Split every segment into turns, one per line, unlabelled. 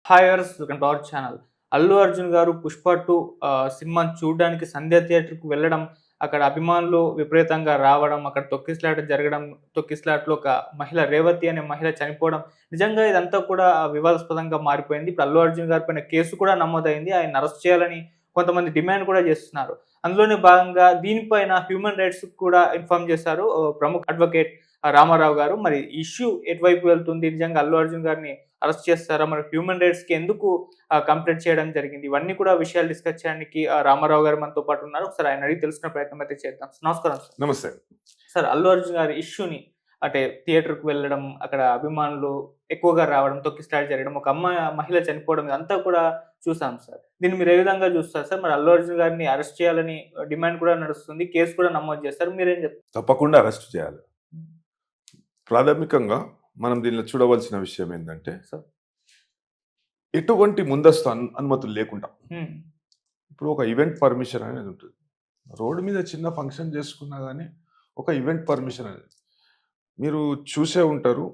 Hi viewers, welcome to our channel. Allu Arjun గారు 'పుష్ప 2' సినిమాని చూడడానికి సంధ్య థియేటర్‌కి వెళ్ళడం, అక్కడ అభిమానులు విపరీతంగా రావడం, అక్కడ తొక్కిసలాట జరగడం, తొక్కిసలాటలో ఒక మహిళ రేవతి అనే మహిళ చనిపోవడం. నిజంగా ఇదంతా కూడా వివాదాస్పదంగా మారిపోయింది. ఇప్పుడు అల్లు అర్జున్ గారి పైన కేసు కూడా నమోదైంది. ఆయన్ని అరెస్ట్ చేయాలని కొంతమంది డిమాండ్ కూడా చేస్తున్నారు. అందులోనే భాగంగా దీనిపైన హ్యూమన్ రైట్స్‌కి కూడా ఇన్ఫార్మ్ చేశారు ప్రముఖ అడ్వకేట్ రామారావు గారు. మరి ఇష్యూ ఎటువైపు వెళ్తుంది? నిజంగా అల్లు అర్జున్ గారిని అరెస్ట్ చేస్తారా? మరి హ్యూమన్ రైట్స్‌కి ఎందుకు కంప్లెయింట్ చేయడం జరిగింది? ఇవన్నీ కూడా విషయాలు డిస్కస్ చేయడానికి రామారావు గారు మనతో పాటు ఉన్నారు. ఒకసారి ఆయన అడిగి తెలుసుకునే ప్రయత్నం అయితే చేద్దాం. నమస్కారం సార్.
నమస్తే.
సార్, అల్లు అర్జున్ గారి ఇష్యూని అంటే థియేటర్‌కి వెళ్ళడం, అక్కడ అభిమానులు ఎక్కువగా రావడం, తొక్కిసలాట జరగడం, ఒక మహిళ చనిపోవడం ఇదంతా కూడా చూసాం సార్. దీన్ని మీరు ఏ విధంగా చూస్తారు సార్? మరి అల్లు అర్జున్ గారిని అరెస్ట్ చేయాలని డిమాండ్ కూడా నడుస్తుంది. కేస్ కూడా నమోదు చేశారు. మీరేం చెప్తారు?
తప్పకుండా అరెస్ట్ చేయాలి. ప్రాథమికంగా మనం దీనిలో చూడవలసిన విషయం ఏంటంటే,
సార్.
ఎటువంటి ముందస్తు అనుమతులు లేకుండా
హ్మ్.
ఇప్పుడు ఒక ఈవెంట్ పర్మిషన్ అనేది ఉంటుంది. రోడ్డు మీద చిన్న ఫంక్షన్ చేసుకున్నా కానీ ఒక ఈవెంట్ పర్మిషన్ అనేది మీరు చూసే ఉంటారు.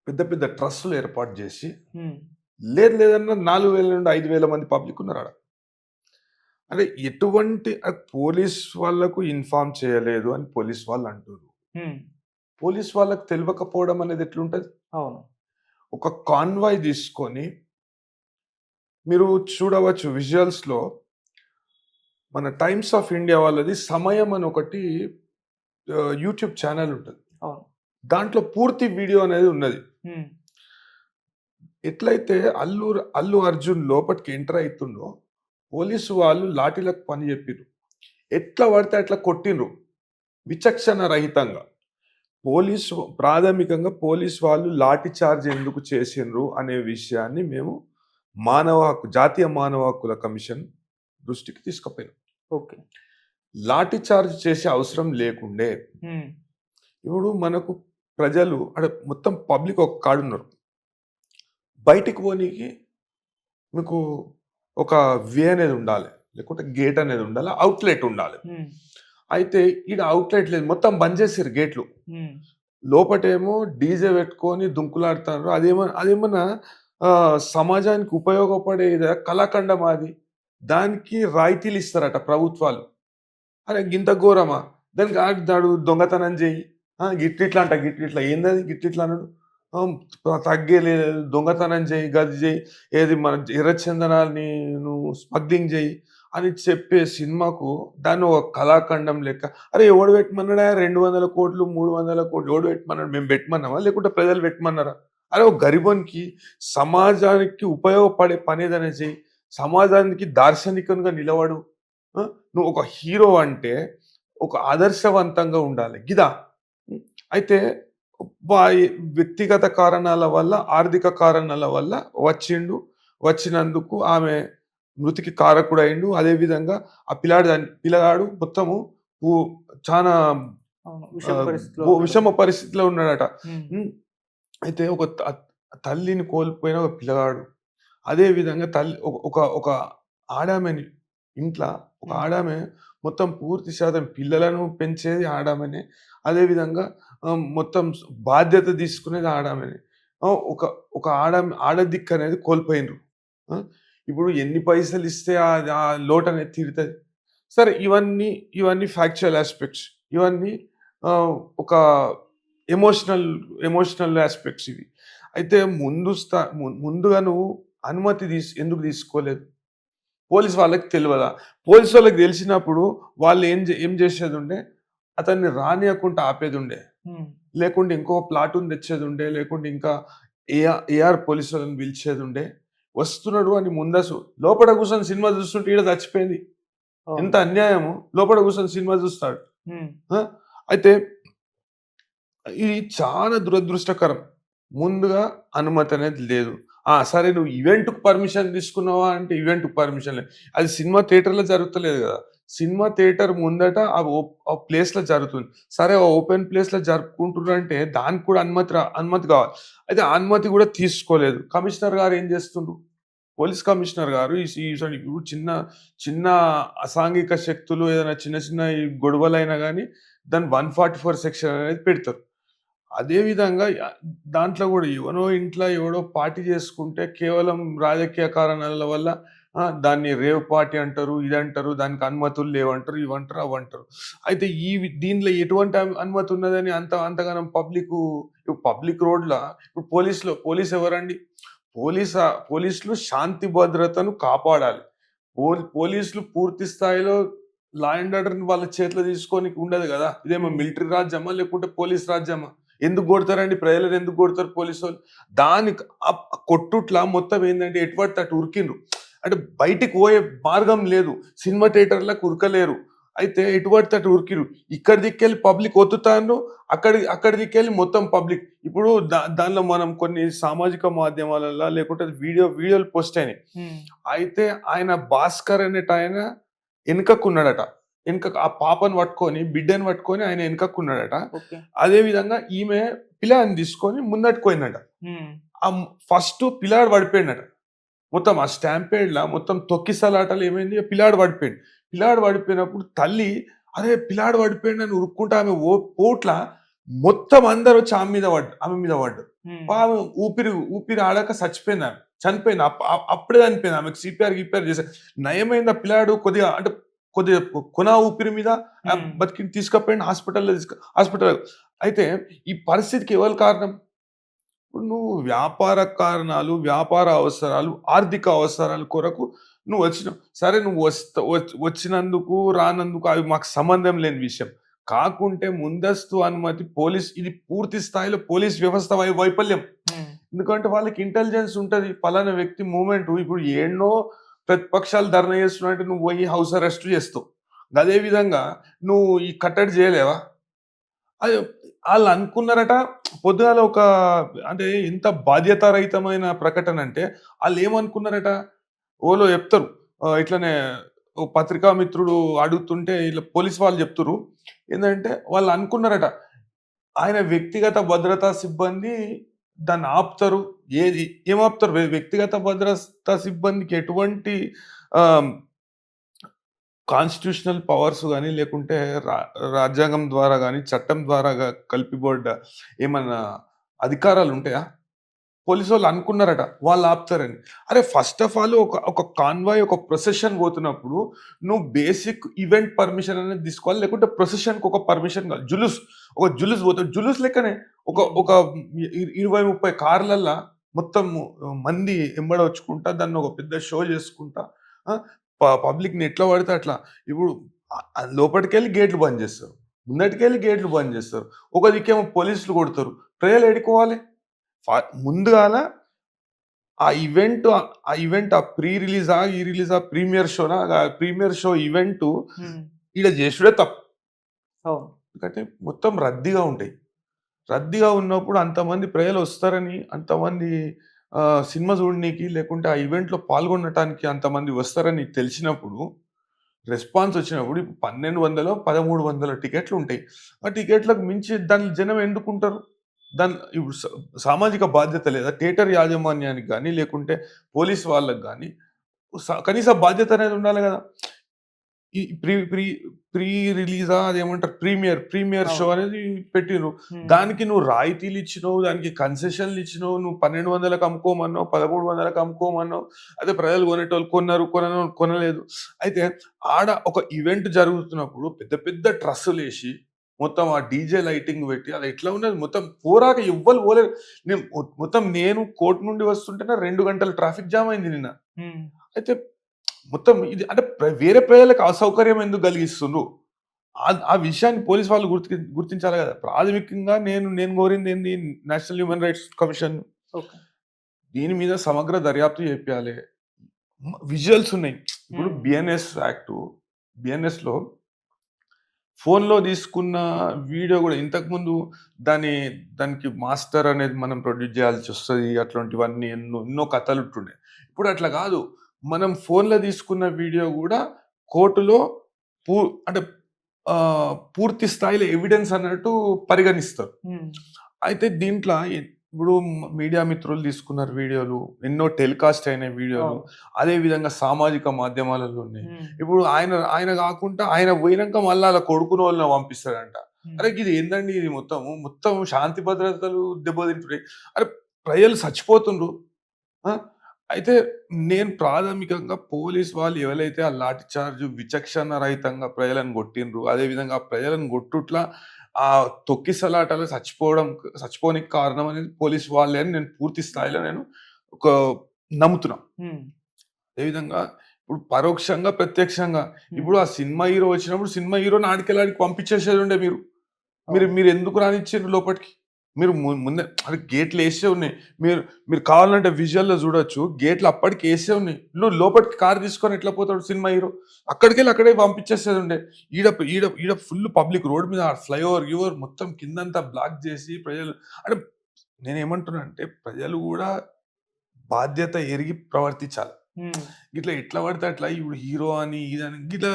పెద్ద పెద్ద ట్రస్టులు ఏర్పాటు చేసి
హ్మ్.
లేదన్నా 4,000 నుండి 5,000 మంది పబ్లిక్ ఉన్నారు ఆడ. అంటే ఎటువంటి పోలీస్ వాళ్ళకు ఇన్ఫార్మ్ చేయలేదు అని పోలీస్ వాళ్ళు అంటారు.
హ్మ్.
పోలీస్ వాళ్ళకి తెలియకపోవడం అనేది ఎట్లుంటది?
అవును.
ఒక కాన్వాయ్ తీసుకొని మీరు చూడవచ్చు విజువల్స్‌లో మన టైమ్స్ ఆఫ్ ఇండియా వాళ్ళది సమయం అని ఒకటి యూట్యూబ్ ఛానల్ ఉంటది.
అవును.
దాంట్లో పూర్తి వీడియో అనేది ఉన్నది.
హ్మ్.
ఎట్లయితే అల్లు అర్జున్ లోపటికి ఎంటర్ అయితుండో పోలీసు వాళ్ళు లాఠీలకు పని చెప్పిర్రు. ఎట్లా పడితే అట్లా కొట్టిండ్రు. విచక్షణ రహితంగా. ప్రాథమికంగా పోలీస్ వాళ్ళు లాఠీ చార్జ్ ఎందుకు చేసిండ్రు అనే విషయాన్ని మేము జాతీయ మానవ హక్కుల కమిషన్ దృష్టికి తీసుకుపోయినాం.
ఓకే.
లాఠీ చార్జ్ చేసే అవసరం లేకుండే.
హ్మ్.
ఇప్పుడు మనకు ప్రజలు అంటే మొత్తం పబ్లిక్ ఒక కాడున్నారు. బయటికి పోనీకి మీకు ఒక వే అనేది ఉండాలి. లేకుంటే గేట్ అనేది ఉండాలి. అవుట్‌లెట్ ఉండాలి.
హ్మ్.
అయితే ఈడ అవుట్‌లెట్ లేదు. మొత్తం బంద్ చేసిర్రు గేట్లు.
హ్మ్.
లోపటేమో డీజే పెట్టుకొని దుంకులాడుతాండ్రు. అదేమన్నా సమాజానికి ఉపయోగపడేదా కళాఖండమా అది? దానికి రాయితీలు ఇస్తారట ప్రభుత్వాలు. అరే గింత ఘోరమా? దానికి దాడు దొంగతనం చెయ్యి. గిట్లిట్లా అంట గిట్లిట్లా. ఏందది గిట్లిట్లా అనుడు? తగ్గేలేదు దొంగతనం చెయ్యి, గది చెయ్యి, ఏది మన ఎర్రచందనాన్ని నువ్వు స్మగ్లింగ్ చెయ్యి అని చెప్పే సినిమాకు దాన్ని ఒక కళాఖండం లెక్క అరే ఎవడు పెట్టమన్నాడా 200,00,00,000, 300,00,00,000 ఎవడు పెట్టమన్నాడు? మేము పెట్టమన్నామా? లేకుంటే ప్రజలు పెట్టమన్నారా? అరే ఒక గరీబోనికి సమాజానికి ఉపయోగపడే పనేదైనా చెయ్యి. సమాజానికి దార్శనికంగా నిలబడు. ఆ! నువ్వు ఒక హీరో అంటే ఒక ఆదర్శవంతంగా ఉండాలి. గిదా. హ్మ్. అయితే వాయి వ్యక్తిగత కారణాల వల్ల, ఆర్థిక కారణాల వల్ల వచ్చిండు. వచ్చినందుకు ఆమె మృతికి కారకుడయిండు. అదేవిధంగా ఆ పిల్లగాడు మొత్తము పు చానా
అవును. విషమ
ఆహ్,
పరిస్థితిలో ఉన్నాడు.
విషమ పరిస్థితిలో ఉన్నాడట.
హ్మ్.
హ్మ్. అయితే ఒక తల్లిని కోల్పోయిన ఒక పిల్లగాడు. అదే విధంగా ఒక ఒక ఆడామెని ఇంట్ల ఒక
హ్మ్.
ఆడామె మొత్తం పూర్తి శాతం పిల్లలను పెంచేది ఆడామెనే. అదే విధంగా మొత్తం బాధ్యత తీసుకునేది ఆడామెనే. ఒక ఒక ఆడదిక్కు అనేది కోల్పోయిండ్రు. ఆ! ఇప్పుడు ఎన్ని పైసలిస్తే ఆ లోటనేది తీరుతది. సరే ఇవన్నీ ఫ్యాక్చువల్ యాస్పెక్ట్స్. ఇవన్నీ ఒక ఎమోషనల్ ఎమోషనల్ యాస్పెక్ట్స్ ఇవి. అయితే ముందుగా నువ్వు అనుమతి ఎందుకు తీసుకోలేదు? పోలీస్ వాళ్ళకి తెలవదా? పోలీస్ వాళ్ళకి తెలిసినప్పుడు వాళ్ళు ఏం చేసేదుండే, అతన్ని రానీయకుండా ఆపేదుండే.
హ్మ్.
లేకుంటే ఇంకో ప్లాటూన్ తెచ్చేదుండే. లేకుంటే ఇంకా ఏఆర్ పోలీసోళ్ళని పిలిచేదుండే. వస్తున్నాడు అని లోపట కూర్చొని సినిమా చూస్తుంటే ఈడ చచ్చిపోయింది.
అవును.
ఎంత అన్యాయము. లోపట కూర్చొని సినిమా చూస్తాడు.
హ్మ్.
ఆ! అయితే ఇది చాలా దురదృష్టకరం. ముందుగా అనుమతి అనేది లేదు. సరే నువ్వు ఈవెంట్‌కి పర్మిషన్ తీసుకున్నావా అంటే ఈవెంట్‌కి పర్మిషన్ లేదు. అది సినిమా థియేటర్‌లో జరుగుతలేదు గదా! సినిమా థియేటర్ ముందట ఆ ప్లేస్‌లో జరుగుతుంది. సరే ఓపెన్ ప్లేస్‌లో జరుపుకుంటుర్రంటే దానికి కూడా అనుమతి కావాలి. అయితే ఆ అనుమతి కూడా తీసుకోలేదు. కమిషనర్ గారు ఏం చేస్తుండ్రు? పోలీస్ కమిషనర్ గారు ఇప్పుడు చిన్న చిన్న అసాంఘిక శక్తులు ఏదైనా చిన్న చిన్న ఈ గొడవలైనా గాని దాన్ని 144 సెక్షన్ అనేది పెడతారు. అదే విధంగా దాంట్లో గూడా ఎవనో ఇంట్లో ఎవడో పార్టీ చేసుకుంటే కేవలం రాజకీయ కారణాల వల్ల దాన్ని రేవ్ పార్టీ అంటారు, ఇదంటారు, దానికి అనుమతులు లేవంటారు, ఇవంటారు, అవంటారు. అయితే దీనిలో ఎటువంటి అనుమతి ఉన్నదని అంతగానం పబ్లిక్ రోడ్‌ల ఇప్పుడు పోలీస్ ఎవరండి? పోలీసులు శాంతి భద్రతను కాపాడాలి. పోలీసులు పూర్తి స్థాయిలో లా అండ్ ఆర్డర్‌ని వాళ్ళ చేతిలో తీసుకోనికి ఉండదు గదా! ఇదేమో
హ్మ్.
మిలిటరీ రాజ్యమా? లేకుంటే పోలీస్ రాజ్యమా? ఎందుకు గొడతారండి? ప్రజలను ఎందుకు గొడతారు పోలీసోళ్ళు? దానికి కొట్టుట్ల మొత్తం ఏందంటే ఎటు పడితే అటు ఉరికిండ్రు. అంటే బయటికి పోయే మార్గం లేదు. సినిమా థియేటర్‌లకు ఉరకలేరు. అయితే ఎటు పడితే అటు ఉరికిర్రు. ఇక్కడి దిక్కెళ్ళి పబ్లిక్ ఒత్తుతాండ్రు. అక్కడి దిక్కెళ్ళి మొత్తం పబ్లిక్. ఇప్పుడు దానిలో మనం కొన్ని సామాజిక మాధ్యమాలల్ల లేకుంటే వీడియోలు పోస్ట్ అయినాయి.
హ్మ్.
అయితే ఆయన భాస్కర్ అనేటాయన ఎనకకున్నాడట. ఆ పాపను పట్టుకొని, బిడ్డని పట్టుకొని ఆయన ఎనకకున్నాడట.
ఓకే.
అదే విధంగా ఈమె పిల్లాడిని తీసుకొని ముందటికి పోయిందట.
హ్మ్.
ఫస్టు పిల్లాడు పడిపోయిండట. మొత్తం ఆ స్టాంపేడ్‌ల మొత్తం తొక్కిసలాటలో ఏమైంది పిల్లాడు పడిపోయిండు. పిల్లాడు పడిపోయినప్పుడు తల్లి అరే! పిల్లాడు పడిపోయిండని ఉరుక్కుంటా ఆమె పోట్ల మొత్తం అందరొచ్చి ఆమె మీద పడ్డారు.
హ్మ్.
ఆమె ఊపిరి ఆడక చచ్చిపోయిందామె. చనిపోయింది. అప్పుడే చనిపోయింది. ఆమెకు గీపీఆర్ చేసారు. నయమైంది ఆ పిల్లాడు కొద్దిగా కొన ఊపిరి మీద
హ్మ్.
బతికి తీసుకపోయిండు హాస్పిటల్. అయితే ఈ పరిస్థితికి ఎవరు కారణం? ఇప్పుడు నువ్వు వ్యాపార కారణాలు, వ్యాపార అవసరాలు, ఆర్థిక అవసరాల కొరకు నువ్వు వచ్చినావు. సరే నువ్వు వచ్చినందుకు, రానందుకు అవి మాకు సంబంధం లేని విషయం. కాకుంటే ముందస్తు అనుమతి ఇది పూర్తి స్థాయిలో పోలీస్ వ్యవస్థ వైఫల్యం.
హ్మ్.
ఎందుకంటే వాళ్ళకి ఇంటెలిజెన్స్ ఉంటది. పలానా వ్యక్తి మూవ్‌మెంట్ ఇప్పుడు ఏడనో ప్రతిపక్షాలు ధర్నా చేస్తున్నాయంటే నువ్వు పోయి హౌస్ అరెస్ట్ చేస్తావు. అదే విధంగా నువ్వు ఈ కట్టడి చేయలేవా? అది ఆళ్ళనుకున్నారట పొద్దుగాల అంటే ఎంత బాధ్యతారహితమైన ప్రకటనంటే ఆళ్ళేమనుకున్నారట, ఓలో చెప్తరు. ఇట్లనే ఓ పత్రికా మిత్రుడు అడుగుతుంటే ఇట్లా పోలీస్ వాళ్ళు చెప్తుర్రు. ఏందంటే వాళ్ళనుకున్నారట, ఆయన వ్యక్తిగత భద్రతా సిబ్బంది దాన్ని ఆపుతరు. ఏమాపుతరు? వ్యక్తిగత భద్రతా సిబ్బందికి ఎటువంటి ఆహ్ కాన్స్టిట్యూషనల్ పవర్స్ గాని, లేకుంటే రా రాజ్యాంగం ద్వారా గాని, చట్టం ద్వారా కల్పిబడ్డ ఏమన్నా అధికారాలుంటాయా? పోలీసోళ్ళు అనుకున్నారట. వాళ్ళు ఆపుతారని. అరే! ఫస్ట్ ఆఫ్ ఆల్ ఒక కాన్వాయ్, ఒక ప్రొసెషన్ పోతున్నప్పుడు నువ్వు బేసిక్ ఈవెంట్ పర్మిషన్ అనేది తీసుకోవాలి. లేకుంటే ప్రొసెషన్‌కి ఒక పర్మిషన్ కావాలి. జులుస్ పోతది. జులుస్ లెక్కనే ఒక
హ్మ్.
ఒక 20, 30 కార్లల్ల మొత్తము మంది ఎంబడొచ్చుకుంటా దాన్ని ఒక పెద్ద షో చేసుకుంటా ఆ! పబ్లిక్‌ని ఎట్లా పడితే అట్లా. ఇప్పుడు లోపటికెళ్ళి గేట్లు బంద్ చేస్తారు. ముందటికెళ్ళి గేట్లు బంద్ చేస్తారు. ఒక దిక్కేమో పోలీసులు కొడతారు. ప్రజలు ఏడికి పోవాలి? ముందుగాల ఆ ప్రీ రిలీజా? ఈ రిలీజా? ప్రీమియర్ షోనా? ప్రీమియర్ షో ఈవెంటు
హ్మ్.
ఈడ జేసుడే తప్పు.
అవును.
ఎందుకంటే మొత్తం రద్దీగా ఉంటాయి. రద్దీగా ఉన్నప్పుడు అంతమంది ప్రజలొస్తారని, అంతమంది సినిమా చూడనీకి లేకుంటే ఆ ఈవెంట్‌లో పాల్గొనటానికి అంతమంది వస్తారని తెలిసినప్పుడు, రెస్పాన్స్ వచ్చినప్పుడు ఇప్పుడు 1200, 1300 టికెట్లుంటాయి. ఆ టికెట్‌లకు మించి దాన్ని జనం ఎందుకుంటారు? ఇప్పుడు సామాజిక బాధ్యత లేదా? థియేటర్ యాజమాన్యానికి గాని, లేకుంటే పోలీస్ వాళ్ళకి గాని కనీస బాధ్యత అనేది ఉండాలి గదా! ఈ ప్రీ ప్రీ ప్రీ రిలీజా అదేమంటారు ప్రీమియర్ షో
అవును.
అనేది పెట్టిర్రు.
హ్మ్.
దానికి నువ్వు రాయితీలిచ్చినవు, దానికి కన్సెషన్‌లిచ్చినవు, నువ్వు 1200కి అమ్ముకోమన్నావు, 1300కి అమ్ముకోమన్నావు. అదే ప్రజలు కొనేటోళ్ళు కొన్నారు, కొననోళ్ళు కొనలేదు. అయితే ఆడ ఒక ఈవెంట్ జరుగుతున్నప్పుడు పెద్ద పెద్ద ట్రస్సులేసి, మొత్తం ఆ డీజే లైటింగ్ పెట్టి అది ఎట్లా ఉన్నది మొత్తం పోరాక ఎవ్వలు పోలేదు. నేను కోర్ట్ నుండి వస్తుంటేనే 2 గంటలు ట్రాఫిక్ జామ్ అయింది నిన్న.
హ్మ్.
అయితే మొత్తం ఇది అంటే వేరే ప్రజలకు అసౌకర్యం ఎందుకు కలిగిస్తుండ్రు? ఆ విషయాన్ని పోలీస్ వాళ్ళు గుర్తించాలి గదా! ప్రాథమికంగా నేను కోరిందేంది National Human Rights Commission
okay.
దీని మీద సమగ్ర దర్యాప్తు చేపియాలె. విజువల్స్ ఉన్నాయి. ఇప్పుడు
హ్మ్.
బిఎన్ఎస్‌లో ఫోన్‌లో తీసుకున్న వీడియో గూడా ఇంతకుముందు దానికి మాస్టర్ అనేది మనం ప్రొడ్యూస్ చేయాల్సొస్తది. అట్లాంటివన్నీ ఎన్నో కథలుంటుండే. ఇప్పుడు అట్లా గాదు. మనం ఫోన్‌లో తీసుకున్న వీడియో గూడా కోర్టులో పూ అంటే పూర్తి స్థాయిలో ఎవిడెన్స్ అన్నట్టు పరిగణిస్తారు.
హ్మ్.
అయితే దీంట్ల ఇప్పుడు మీడియా మిత్రులు తీసుకున్నారు వీడియోలు. ఎన్నో టెలికాస్ట్ అయిన వీడియోలు.
అవును.
అదే విధంగా సామాజిక మాధ్యమాలలో ఉన్నాయి.
హ్మ్.
ఇప్పుడు ఆయన ఆయన గాకుండా ఆయన పోయినంక మళ్ళా ఆళ్ళ కొడుకునోళ్ళని పంపిస్తాడంట.
హ్మ్.
అరే ఇది ఏందండి ఇది మొత్తం శాంతి భద్రతలు దెబ్బతింటున్నాయి. అరే ప్రజలు చచ్చిపోతుండ్రు. ఆ! అయితే నేను ప్రాథమికంగా పోలీస్ వాళ్ళు ఎవరైతే ఆ లాఠీ చార్జ్ విచక్షణ రహితంగా ప్రజలను కొట్టిండ్రు. అదే విధంగా ఆ ప్రజలను కొట్టుట్ల తొక్కిసలాటలో చచ్చిపోనికి కారణం అనేది పోలీస్ వాళ్ళే అని నేను పూర్తి స్థాయిలో నేను ఒక నమ్ముతున్నా.
హ్మ్.
అదేవిధంగా ఇప్పుడు పరోక్షంగా, ప్రత్యక్షంగా
హ్మ్.
ఇప్పుడు ఆ సినిమా హీరో వచ్చినప్పుడు సినిమా హీరోని ఆడికెళ్ళి పంపించేసేదుండే మీరు.
అవును.
మీరెందుకు రానిచ్చిండ్రు లోపటికి? మీరు ముందే అరే గేట్‌లేసే ఉన్నాయి. మీరు మీరు కావాలంటే విజువల్‌లో చూడొచ్చు. గేట్‌లు అప్పటికి ఏసే ఉన్నాయి. నువ్వు లోపటికి కారు తీసుకొని ఎట్లా పోతాడు సినిమా హీరో? అక్కడికెళ్ళి అక్కడే పంపించేసేదుండే. ఈడ ఈడ ఈడ ఫుల్ పబ్లిక్ రోడ్ మీద ఫ్లైఓవర్, గివర్ మొత్తం కిందంతా బ్లాక్ జేసి ప్రజలు అంటే నేనేమంటున్నా అంటే ప్రజలు గూడా బాధ్యత ఎరిగి ప్రవర్తించాలి.
హ్మ్.
గిట్లా ఎట్లా పడితే అట్లా ఇప్పుడు హీరో అని, ఇదని గిట్లా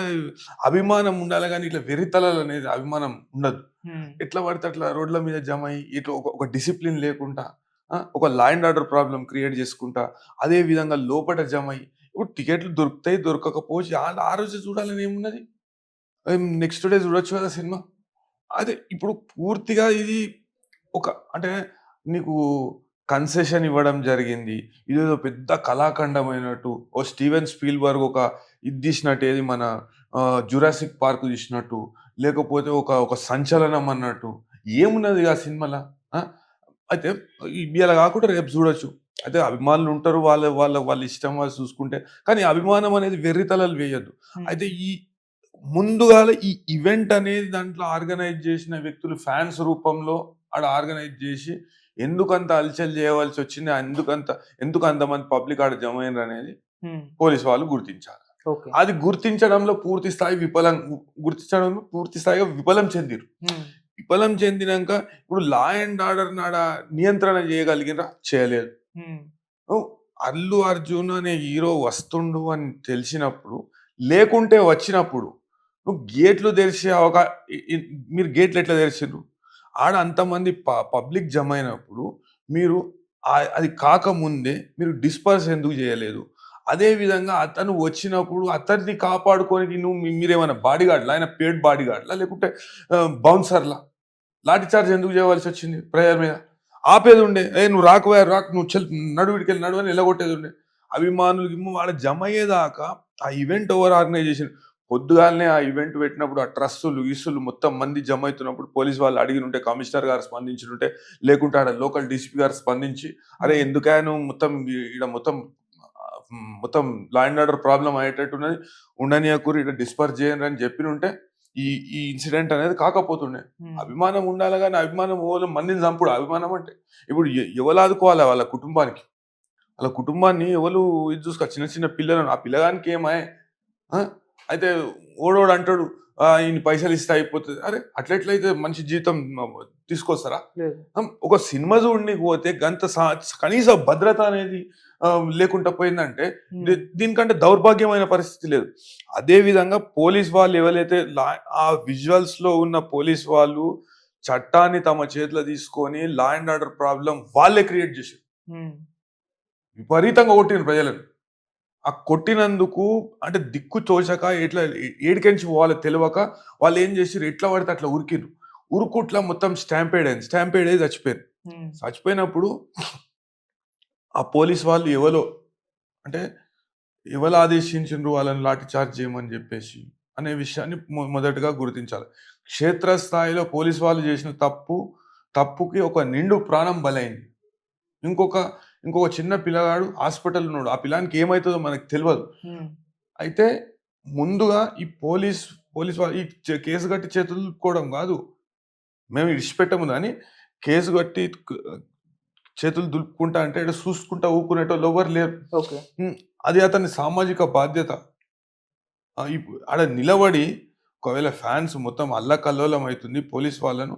అభిమానం ఉండాలి గానీ, ఇట్లా వెర్రితలలనేది అభిమానం ఉండదు.
హ్మ్.
ఎట్లా పడితే అట్లా రోడ్ల మీద జమై, ఇట్లా ఒక డిసిప్లిన్ లేకుండా ఒక law and order problem create చేసుకుంటా, అదే విధంగా లోపట జమై, ఇప్పుడు టికెట్లు దొరుకుతాయి, దొరకకపోవచ్చు. ఆ రోజే చూడాలని ఏమున్నది? నెక్స్ట్ డే చూడొచ్చు కదా సినిమా. అదే ఇప్పుడు పూర్తిగా ఇది ఒక అంటే నీకు కన్సెషన్ ఇవ్వడం జరిగింది. ఇదేదో పెద్ద కళాఖండమైనట్టు, ఓ 'స్టీవెన్ స్పీల్‌బర్గ్' ఒక ఇది తీసినట్టు ఏది మన 'జురాసిక్ పార్క్' తీసినట్టు, లేకపోతే ఒక సంచలనం అన్నట్టు ఏమున్నది ఆ సినిమాల? ఆ! అయితే ఇయాల కాకుండా రేపు చూడొచ్చు. అయితే అభిమానులుంటరు. వాళ్ళ ఇష్టం వాళ్ళు చూసుకుంటే. కానీ అభిమానం అనేది వెర్రితలలు వేయొద్దు.
హ్మ్.
అయితే ముందుగాల ఈ ఈవెంట్ అనేది దాంట్లో ఆర్గనైజ్ చేసిన వ్యక్తులు ఫాన్స్ రూపంలో ఆడ ఆర్గనైజ్ జేసి, ఎందుకంత హల్చల్ జేయవలసొచ్చింది? ఎందుకు అంతమంది పబ్లిక్ ఆడ జమైండ్రనేది
హ్మ్.
పోలీసు వాళ్ళు గుర్తించాలి.
ఓకే.
అది గుర్తించడంలో పూర్తి స్థాయిగా విఫలం చెందిర్రు.
హ్మ్.
విఫలం చెందినంక ఇప్పుడు లా అండ్ ఆర్డర్‌ని ఆడ నియంత్రణ జేయగలిగిండ్రా? చేయలేదు.
హ్మ్.
ఓహ్! 'అల్లు అర్జున్' అనే హీరో వస్తుండు అని తెలిసినప్పుడు, లేకుంటే వచ్చినప్పుడు, నువ్వు గేట్లు తెరిసే అవకా ఇ ఇ మీరు గేట్లు ఎట్లా తెరిసిండ్రు? ఆడ అంతమంది పబ్లిక్ జమైనప్పుడు, మీరు అది కాకముందే మీరు డిస్పర్స్ ఎందుకు జేయలేదు? అదే విధంగా అతను వచ్చినప్పుడు అతన్ని కాపాడుకోనికి మీరేమన్నా బాడీగార్డ్‌లా? ఆయన పెయిడ్ బాడీగార్డ్‌లా? లేకుంటే బౌన్సర్‌లా? లాఠీ చార్జ్ ఎందుకు జేయవలసొచ్చింది ప్రజల మీద? ఆపేదుండే. "ఏయ్! నువ్వు రాకువయ్యా రాకు. నువ్వు నడు ఈడికెళ్ళి నడు" అని ఎల్లగొట్టేదుండే. అభిమానులు ఆడ జమయ్యేదాకా ఆ ఈవెంట్ ఎవరు ఆర్గనైజ్ చేసిండ్రు? పొద్దుగాలనే ఆ ఈవెంట్ పెట్టినప్పుడు ఆ ట్రస్సులు, గిస్సులు మొత్తం మంది జమైతున్నప్పుడు పోలీస్ వాళ్ళు అడిగినుంటే, కమిషనర్ గారు స్పందించుంటే, లేకుంటే ఆడ లోకల్ డీసీపీ గారు స్పందించి, "అరే!
హ్మ్.
ఎందుకయ్యా నువ్వు ఈడ మొత్తం లా అండ్ ఆర్డర్ ప్రాబ్లమ్ అయ్యేటట్టున్నది. ఉండనీయకుర్రి ఈడ డిస్పర్స్ చేయండి" అని చెప్పినుంటే ఈ ఈ ఇన్సిడెంట్ అనేది కాకపోతుండే.
హ్మ్.
అభిమానం ఉండాలి గానీ, అభిమానం ఓన్లీ మందిని చంపుడు అభిమానం అంటే. ఇప్పుడు ఎవలాదుకోవాలి వాళ్ళ కుటుంబానికి? వాళ్ళ కుటుంబాన్ని ఎవలు ఇది చూసుకో చిన్న చిన్న పిల్లలను ఆ పిల్లగానికి ఏమాయె? ఆ! అయితే ఓడోడు అంటాడు ఇన్ని పైసలిస్తే అయిపోతది. అరే! అట్లెట్లయితే మనిషి జీవితం తీసుకొస్తారా?
లేదు.
ఒక సినిమా చూడనీకి పోతే గంత కనీస భద్రత అనేది లేకుండా పోయిందంటే
హ్మ్.
దీనికంటే దౌర్భాగ్యమైన పరిస్థితి లేదు. అదే విధంగా పోలీస్ వాళ్ళు ఎవరైతే ఆ విజువల్స్‌లో ఉన్న పోలీస్ వాళ్ళు చట్టాన్ని తమ చేతిలో తీసుకొని లా అండ్ ఆర్డర్ ప్రాబ్లమ్ వాళ్ళే క్రియేట్ చేసిర్రు.
హ్మ్.
విపరీతంగా కొట్టిండ్రు ప్రజలను. ఆ కొట్టినందుకు అంటే దిక్కు తోచక ఎట్లా ఏడికెంచి పోవాలో తెలవక వాళ్ళేం జేసిర్రు ఎట్లా పడితే అట్లా ఉరికిర్రు. ఉరుకుట్ల మొత్తం స్టాంపేడ్ అయింది. స్టాంపేడ్ అయ్యి చచ్చిపోయారు.
హ్మ్.
చచ్చిపోయినప్పుడు ఆ పోలీస్ వాళ్ళు ఎవలో అంటే ఎవరు ఆదేశించిండ్రు వాళ్ళని లాఠీ చార్జ్ చేయమని జెప్పేసి అనే విషయాన్ని మొదటగా గుర్తించాలి. క్షేత్రస్థాయిలో పోలీస్ వాళ్ళు చేసిన తప్పుకి ఒక నిండు ప్రాణం బలైంది. ఇంకొక ఇంకొక చిన్న పిల్లగాడు హాస్పిటల్‌లో ఉన్నాడు. ఆ పిల్లానికి ఏమైతదో మనకు తెలవదు.
హ్మ్.
అయితే ముందుగా ఈ పోలీస్ వాళ్ళు ఈ కేస్ గట్టి చేతులు దులుపుకోవడం గాదు. మేము ఇడిచిపెట్టము గాని కేస్ గట్టి చేతులు దులుపుకుంటా అంటే ఈడ చూసుకుంటా ఊకునేటోళ్ళు ఎవ్వరు లేరు.
ఓకే.
హ్మ్. అది అతని సామాజిక బాధ్యత. ఆడ నిలబడి ఒకవేళ ఫ్యాన్స్ మొత్తం అల్లకల్లోలం అయితుంది. పోలీస్ వాళ్ళను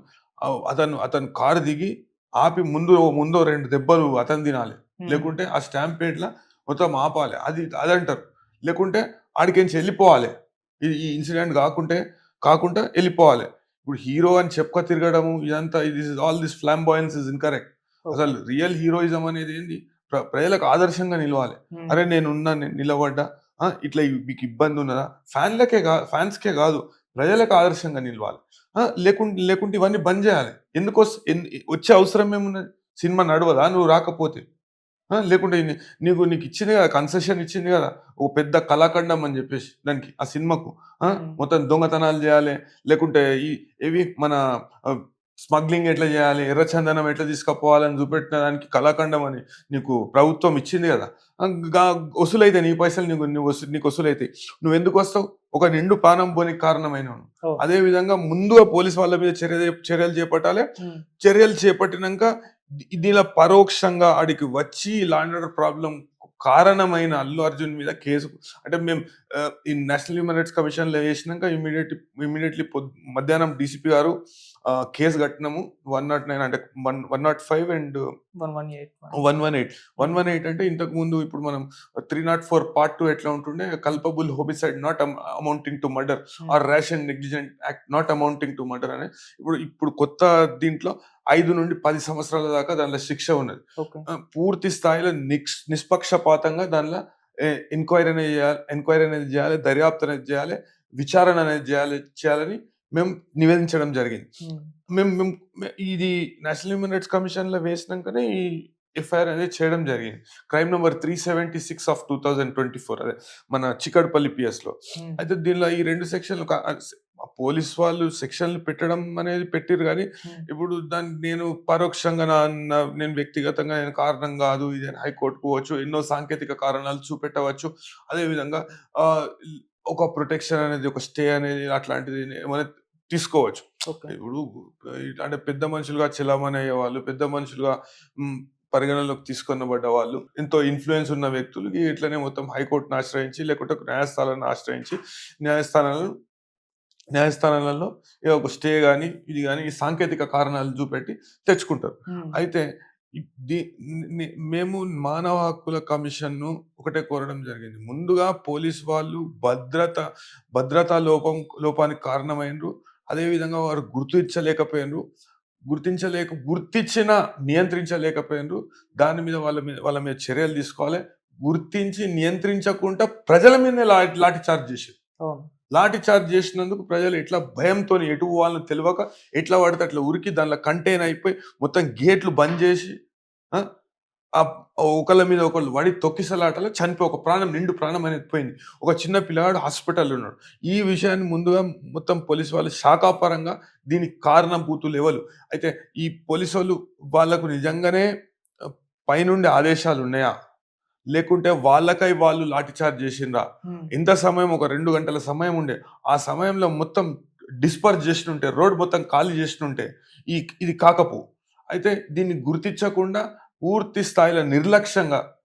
అతను కారు దిగి ఆపి ముందో 2 దెబ్బలు అతను తినాలి.
హ్మ్.
లేకుంటే ఆ స్టాంపేడ్‌ల మొత్తం ఆపాలి. అదంటారు. లేకుంటే ఆడికెంచి ఎళ్ళిపోవాలి. ఈ ఇన్సిడెంట్ కాకుండా ఎళ్ళిపోవాలి. ఇప్పుడు హీరో అని చెప్పుక తిరగడము ఇదంతా all this flamboyance is incorrect.
Okay.
అసలు రియల్ హీరోయిజం అనేది ఏంది? ప్రజలకు ఆదర్శంగా నిలవాలి.
హ్మ్.
అరే! నేనున్నా, నేను నిలబడ్డా ఇట్లా మీకు ఇబ్బందున్నదా? ఫ్యాన్స్‌కే గాదు. ప్రజలకు ఆదర్శంగా నిలవాలి. లేకుంటే ఇవన్నీ బంద్ చేయాలి. వచ్చే అవసరం ఏమున్నది? సినిమా నడవదా నువ్వు రాకపోతే? లేకుంటే నీకు ఇచ్చింది కదా! కన్సెషన్ ఇచ్చింది కదా! ఒక పెద్ద కళాఖండం అని చెప్పేసి దానికి ఆ సినిమాకు. మొత్తం దొంగతనాలు చేయాలి. లేకుంటే ఇవి మన స్మగ్లింగ్ ఎట్లా చేయాలి? ఎర్రచందనం ఎట్లా తీసుకపోవాలని చూపెట్టిన దానికి కళాఖండం అని నీకు ప్రభుత్వం ఇచ్చింది కదా! ఆహ్, గా వసూలైతాయి నీ పైసలు నీకు వసూలైతాయి. నువ్వెందుకు వస్తావు? ఒక నిండు ప్రాణం పోనీకి కారణమైనవు.
ఓహ్!
అదే విధంగా ముందుగా పోలీస్ వాళ్ళ మీద చర్యలు చేపట్టాలి.
హ్మ్.
చర్యలు చేపట్టినంక దీనిలో పరోక్షంగా ఆడికి వచ్చి లా అండ్ ఆర్డర్ ప్రాబ్లమ్ కారణమైన అల్లు అర్జున్ మీద కేసు అంటే మేము ఈ నేషనల్ హ్యూమన్ రైట్స్ కమిషన్‌లో వేసినాక ఇమ్మీడియేట్‌లీ మధ్యాహ్నం డీసీపీ గారు కేస్ కట్టినాము. 109 అంటే 105 అండ్
118.
118. 118 అంటే ఇంతకుముందు ఇప్పుడు మనం 304 పార్ట్ 2 ఎట్లా ఉంటుండే culpable homicide not amounting to murder or rash and negligent act not amounting to murder అని ఇప్పుడు కొత్త దీంట్లో 5 నుండి 10 సంవత్సరాల దాకా దానిలో శిక్ష ఉన్నది.
ఓకే.
పూర్తి స్థాయిలో నిష్పక్షపాతంగా దానిలో ఎంక్వైరీ అనేది చేయాలి, దర్యాప్తు అనేది చేయాలి, విచారణ అనేది చేయాలని మేము నివేదించడం జరిగింది.
హ్మ్.
మేము మేము ఇది నేషనల్ హ్యూమన్ రైట్స్ కమిషన్‌లో వేసినంకనే ఈ ఎఫ్ఐఆర్ అనేది చేయడం జరిగింది. క్రైమ్ నంబర్ 376 ఆఫ్ 2024 అదే మన చిక్కడపల్లి పిఎస్‌లో.
హ్మ్.
అయితే దీనిలో ఈ 2 సెక్షన్‌లు పోలీస్ వాళ్ళు సెక్షన్‌లు పెట్టడం అనేది పెట్టిర్రు గానీ,
హ్మ్.
ఇప్పుడు దాన్ని నేను పరోక్షంగా నేను వ్యక్తిగతంగా నేను కారణం గాదు. ఇది హైకోర్ట్‌కు పోవచ్చు. ఎన్నో సాంకేతిక కారణాలు చూపెట్టవచ్చు. అదే విధంగా ఆహ్, ఒక ప్రొటెక్షన్ అనేది, ఒక స్టే అనేది అట్లాంటిది ఏమైనా తీసుకోవచ్చు.
ఓకే.
ఇప్పుడు అంటే పెద్ద మనుషులుగా చెలామణి అయ్యేవాళ్ళు, పెద్ద మనుషులుగా హ్మ్, పరిగణనలోకి తీసుకొనబడ్డ వాళ్ళు, ఎంతో ఇన్‌ఫ్లూయెన్స్ ఉన్న వ్యక్తులకి ఇట్లనే మొత్తం హైకోర్ట్‌ని ఆశ్రయించి, లేకుంటే న్యాయస్థానాలను ఆశ్రయించి, న్యాయస్థానాలను న్యాయస్థానాలలో ఏదో ఒక స్టే గాని, ఇది గాని ఈ సాంకేతిక కారణాలు చూపెట్టి తెచ్చుకుంటారు.
హ్మ్.
అయితే ఇ ది ని మేము మానవ హక్కుల కమిషన్‌ను ఒకటే కోరడం జరిగింది. ముందుగా పోలీస్ వాళ్ళు భద్రతా లోపానికి కారణమైండ్రు. అదే విధంగా వారు గుర్తించినా నియంత్రించలేకపోయిండ్రు. దాని మీద వాళ్ళ మీద చర్యలు తీసుకోవాలి. గుర్తించి నియంత్రించకుండా ప్రజల మీదనే లాఠీ చార్జ్ చేసిర్రు.
అవును.
లాఠీ చార్జ్ చేసినందుకు ప్రజలు ఎట్లా భయంతోని ఎటు పోవాలో తెలవక ఎట్లా పడితే అట్లా ఉరికి దాంట్లో కంటైన్ అయిపోయి మొత్తం గేట్లు బంద్ చేసి ఆ! ఒకళ్ళ మీద ఒకళ్ళు పడి తొక్కిసలాటలో చనిపోయి ఒక నిండు ప్రాణం అనేది పోయింది. ఒక చిన్న పిల్లగాడు హాస్పిటల్‌లో ఉన్నాడు. ఈ విషయాన్ని ముందుగా మొత్తం పోలీస్ వాళ్ళు శాఖాపరంగా దీనికి కారణభూతులు ఎవలు? అయితే ఈ పోలీసోళ్ళు వాళ్ళకు నిజంగానే పైనుండి ఆదేశాలున్నాయా? లేకుంటే వాళ్ళకై వాళ్ళు లాఠీ చార్జ్ చేసిండ్రా?
హ్మ్.
ఎంత సమయం ఒక 2 గంటల సమయం ఉండే. ఆ సమయంలో మొత్తం డిస్పర్స్ జేసినుంటే, రోడ్ మొత్తం ఖాళీ జేసినుంటే ఇది కాకపోవు. అయితే దీన్ని గుర్తించకుండా పూర్తి స్థాయిలో నిర్లక్ష్యంగా